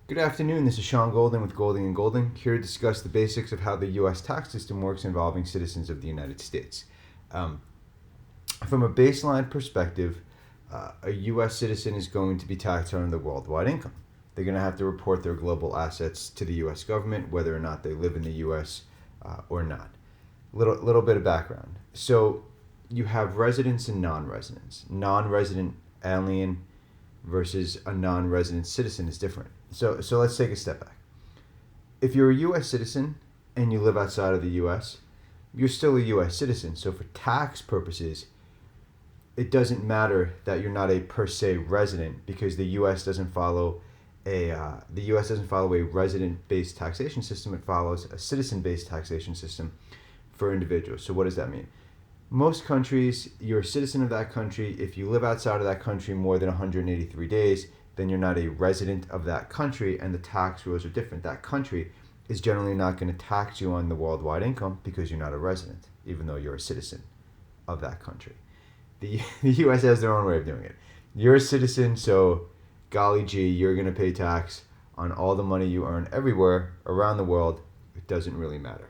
Good afternoon, this is Sean Golden with Golding & Golding, here to discuss the basics of how the US tax system works involving citizens of the United States. From a baseline perspective, a US citizen is going to be taxed on their worldwide income. They're going to have to report their global assets to the US government, whether or not they live in the US or not. Little bit of background. So you have residents and non-residents. Non-resident alien versus a non-resident citizen is different. So let's take a step back. If you're a U.S. citizen and you live outside of the U.S., you're still a U.S. citizen. So for tax purposes, it doesn't matter that you're not a per se resident because the U.S. doesn't follow a resident-based taxation system. It follows a citizen-based taxation system for individuals. So what does that mean? Most countries, you're a citizen of that country. If you live outside of that country more than 183 days, then you're not a resident of that country, and the tax rules are different. That country is generally not going to tax you on the worldwide income because you're not a resident, even though you're a citizen of that country. The U.S. has their own way of doing it. You're a citizen, so golly gee, you're going to pay tax on all the money you earn everywhere around the world. It doesn't really matter.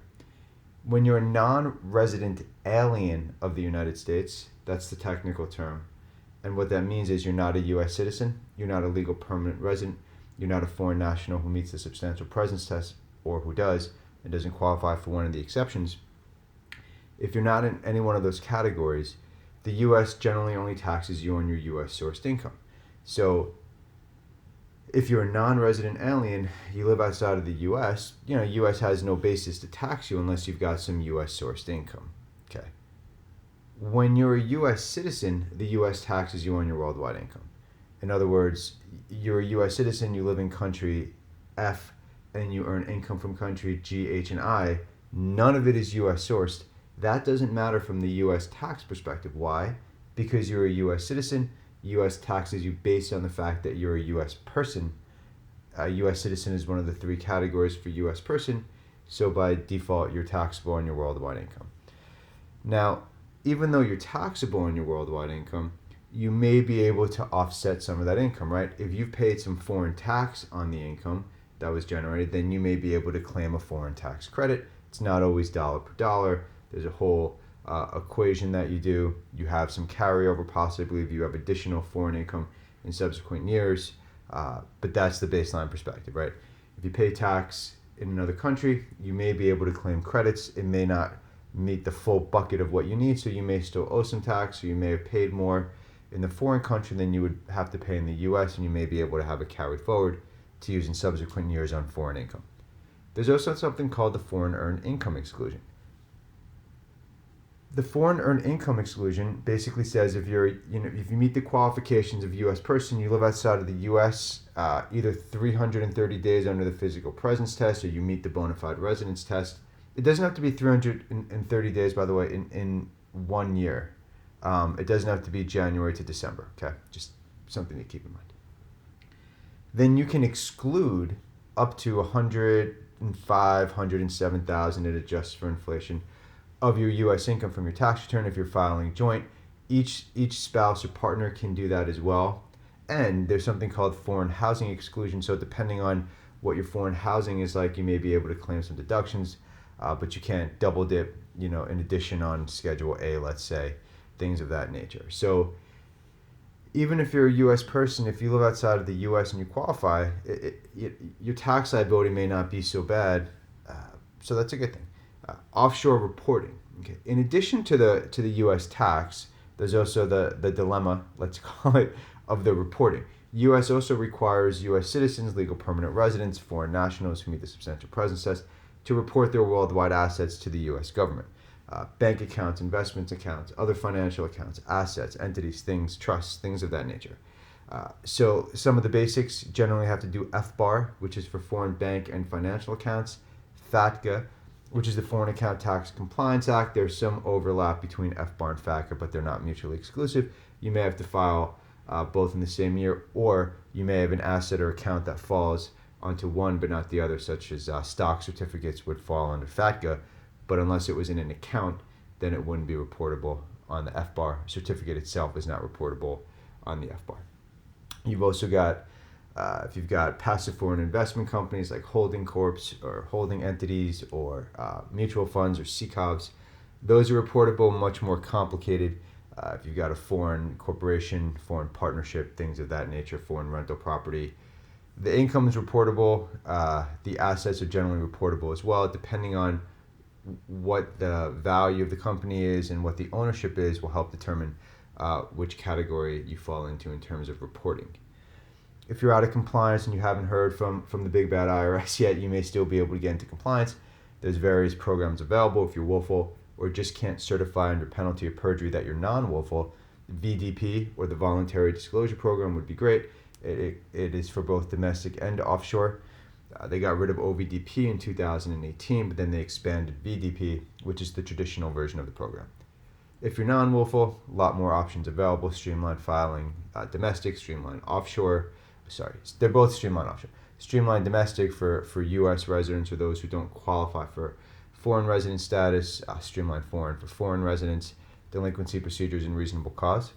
When you're a non-resident alien of the United States, that's the technical term. And what that means is you're not a U.S. citizen, you're not a legal permanent resident, you're not a foreign national who meets the substantial presence test or who does and doesn't qualify for one of the exceptions. If you're not in any one of those categories, the U.S. generally only taxes you on your U.S. sourced income. So if you're a non-resident alien, you live outside of the U.S., U.S. has no basis to tax you unless you've got some U.S. sourced income. Okay. When you're a U.S. citizen, the U.S. taxes you on your worldwide income. In other words, you're a U.S. citizen, you live in country F, and you earn income from country G, H, and I. None of it is U.S. sourced. That doesn't matter from the U.S. tax perspective. Why? Because you're a U.S. citizen. U.S. taxes you based on the fact that you're a U.S. person. A U.S. citizen is one of the three categories for U.S. person, so by default, you're taxable on your worldwide income. Now, even though you're taxable on your worldwide income, you may be able to offset some of that income, right? If you've paid some foreign tax on the income that was generated, then you may be able to claim a foreign tax credit. It's not always dollar per dollar. There's a whole equation that you do. You have some carryover possibly if you have additional foreign income in subsequent years, but that's the baseline perspective, right? If you pay tax in another country, you may be able to claim credits. It may not meet the full bucket of what you need, so you may still owe some tax, or you may have paid more in the foreign country than you would have to pay in the U.S., and you may be able to have it carried forward to use in subsequent years on foreign income. There's also something called the foreign earned income exclusion. The foreign earned income exclusion basically says if you meet the qualifications of U.S. person, you live outside of the U.S. Either 330 days under the physical presence test, or you meet the bona fide residence test. It doesn't have to be 330 days, by the way, in 1 year. It doesn't have to be January to December, okay? Just something to keep in mind. Then you can exclude up to 105,000, it adjusts for inflation, of your U.S. income from your tax return if you're filing joint. Each spouse or partner can do that as well. And there's something called foreign housing exclusion. So depending on what your foreign housing is like, you may be able to claim some deductions, but you can't double dip, in addition on Schedule A, let's say, things of that nature. So even if you're a U.S. person, if you live outside of the U.S. and you qualify, your tax liability may not be so bad. So that's a good thing. Offshore reporting. Okay. In addition to the U.S. tax, there's also the dilemma, let's call it, of the reporting. U.S. also requires U.S. citizens, legal permanent residents, foreign nationals who meet the substantial presence test to report their worldwide assets to the U.S. government. Bank accounts, investment accounts, other financial accounts, assets, entities, things, trusts, things of that nature. So some of the basics generally have to do FBAR, which is for Foreign Bank and Financial Accounts, FATCA, which is the Foreign Account Tax Compliance Act. There's some overlap between FBAR and FATCA, but they're not mutually exclusive. You may have to file both in the same year, or you may have an asset or account that falls onto one but not the other, such as stock certificates would fall under FATCA, but unless it was in an account, then it wouldn't be reportable on the FBAR. Certificate itself is not reportable on the FBAR. You've also got If you've got passive foreign investment companies like holding corps or holding entities or mutual funds or CCOVs, those are reportable, much more complicated. If you've got a foreign corporation, foreign partnership, things of that nature, foreign rental property, the income is reportable. The assets are generally reportable as well, depending on what the value of the company is and what the ownership is will help determine which category you fall into in terms of reporting. If you're out of compliance and you haven't heard from the big bad IRS yet, you may still be able to get into compliance. There's various programs available if you're willful or just can't certify under penalty of perjury that you're non-willful. VDP, or the Voluntary Disclosure Program, would be great. It is for both domestic and offshore. They got rid of OVDP in 2018, but then they expanded VDP, which is the traditional version of the program. If you're non-willful, a lot more options available. Streamline filing, domestic, streamline offshore. Sorry, they're both streamline offshore. Streamline domestic for US residents or those who don't qualify for foreign resident status. Streamline foreign for foreign residents. Delinquency procedures and reasonable cause.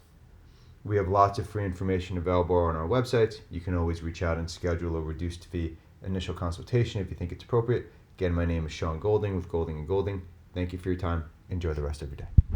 We have lots of free information available on our website. You can always reach out and schedule a reduced fee initial consultation if you think it's appropriate. Again, my name is Sean Golding with Golding & Golding. Thank you for your time. Enjoy the rest of your day.